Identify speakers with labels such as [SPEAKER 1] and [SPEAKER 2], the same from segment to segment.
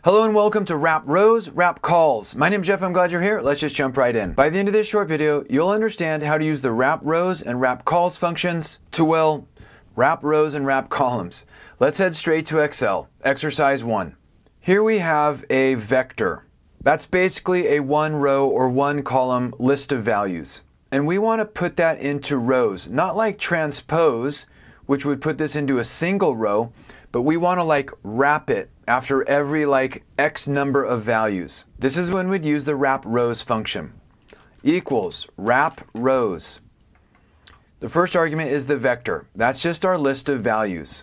[SPEAKER 1] Hello and welcome to WRAPROWS WRAPCOLS. My name's Jeff, I'm glad you're here. Let's just jump right in. By the end of this short video, you'll understand how to use the WRAPROWS and WRAPCOLS functions to, well, wrap rows and wrap columns. Let's head straight to Excel. Exercise 1. Here we have a vector. That's basically a one row or one column list of values. And we want to put that into rows, not like transpose, which would put this into a single row, but we want to wrap it after every X number of values. This is when we'd use the WRAPROWS function. Equals WRAPROWS. The first argument is the vector. That's just our list of values.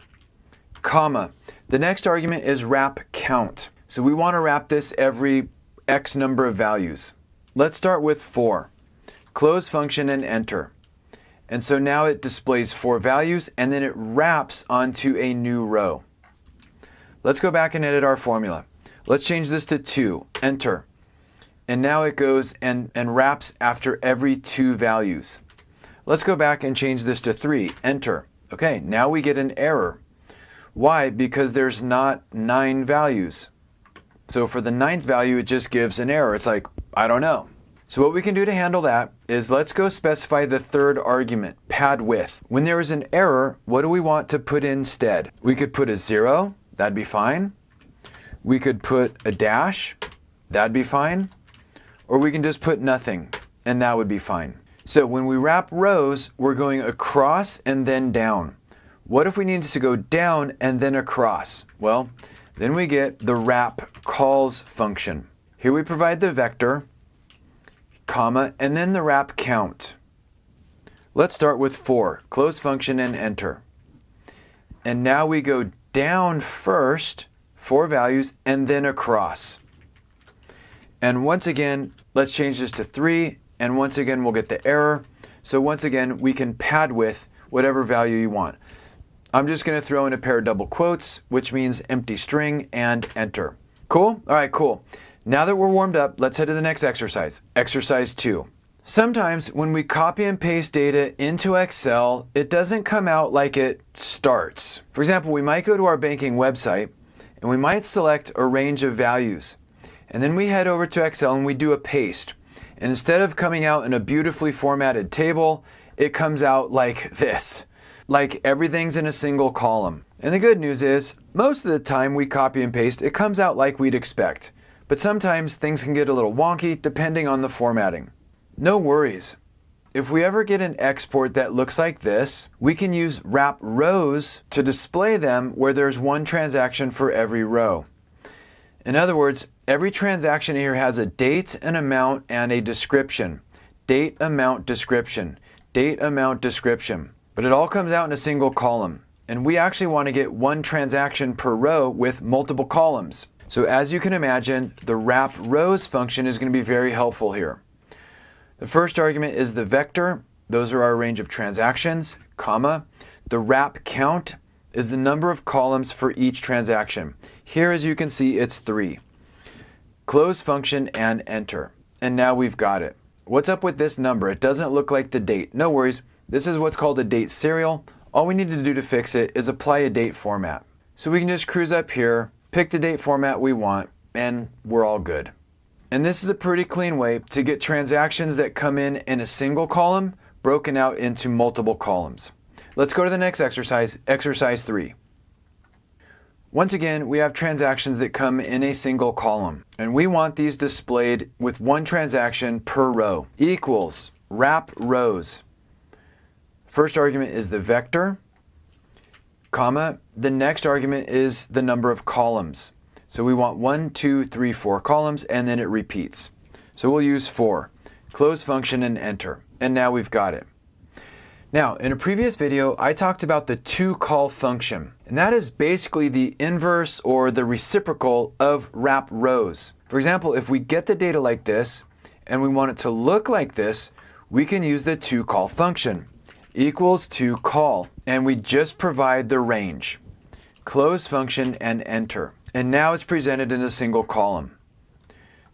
[SPEAKER 1] Comma. The next argument is WRAPCOUNT. So we want to wrap this every X number of values. Let's start with 4. Close function and enter. And so now it displays 4 values and then it wraps onto a new row. Let's go back and edit our formula. Let's change this to 2, enter. And now it goes and wraps after every 2 values. Let's go back and change this to 3, enter. Okay, now we get an error. Why? Because there's not 9 values. So for the 9th value, it just gives an error. It's like, I don't know. So what we can do to handle that is let's go specify the third argument, pad width. When there is an error, what do we want to put instead? We could put a 0. That'd be fine. We could put a dash. That'd be fine. Or we can just put nothing, and that would be fine. So when we wrap rows, we're going across and then down. What if we needed to go down and then across? Well, then we get the WRAPCOLS function. Here we provide the vector, comma, and then the WRAPCOUNT. Let's start with 4. Close function and enter. And now we go down first, 4 values, and then across. And once again, let's change this to 3, and once again we'll get the error. So once again, we can pad width whatever value you want. I'm just going to throw in a pair of double quotes, which means empty string, and enter. Cool? All right, cool. Now that we're warmed up, let's head to the next exercise. Exercise 2. Sometimes when we copy and paste data into Excel, it doesn't come out like it starts. For example, we might go to our banking website and we might select a range of values. And then we head over to Excel and we do a paste. And instead of coming out in a beautifully formatted table, it comes out like this. Like everything's in a single column. And the good news is, most of the time we copy and paste, it comes out like we'd expect. But sometimes things can get a little wonky depending on the formatting. No worries. If we ever get an export that looks like this, we can use WRAPROWS to display them where there's one transaction for every row. In other words, every transaction here has a date, an amount, and a description. Date, amount, description. Date, amount, description. But it all comes out in a single column. And we actually want to get one transaction per row with multiple columns. So as you can imagine, the WRAPROWS function is going to be very helpful here. The first argument is the vector. Those are our range of transactions, comma. The WRAPCOUNT is the number of columns for each transaction. Here, as you can see, it's 3. Close function and enter. And now we've got it. What's up with this number? It doesn't look like the date. No worries. This is what's called a date serial. All we need to do to fix it is apply a date format. So we can just cruise up here, pick the date format we want, and we're all good. And this is a pretty clean way to get transactions that come in a single column broken out into multiple columns. Let's go to the next exercise, exercise 3. Once again, we have transactions that come in a single column, and we want these displayed with one transaction per row. Equals WRAPROWS. First argument is the vector, comma. The next argument is the number of columns. So we want 1, 2, 3, 4 columns, and then it repeats. So we'll use 4. Close function and enter. And now we've got it. Now, in a previous video, I talked about the TOCOL function. And that is basically the inverse or the reciprocal of WRAPROWS. For example, if we get the data like this, and we want it to look like this, we can use the TOCOL function. Equals TOCOL. And we just provide the range. Close function and enter. And now it's presented in a single column.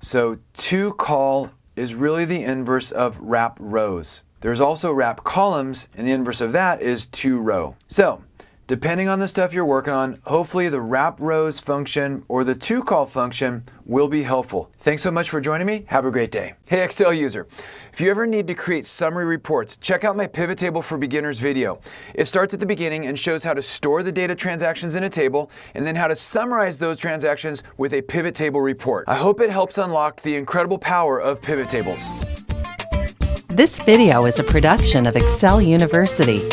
[SPEAKER 1] So TOCOL is really the inverse of WRAPROWS. There's also WRAPCOLS, and the inverse of that is 2 row. So Depending on the stuff you're working on, hopefully the WRAPROWS function or the TOCOL function will be helpful. Thanks so much for joining me. Have a great day. Hey Excel user, if you ever need to create summary reports, check out my pivot table for beginners video. It starts at the beginning and shows how to store the data transactions in a table and then how to summarize those transactions with a pivot table report. I hope it helps unlock the incredible power of pivot tables.
[SPEAKER 2] This video is a production of Excel University.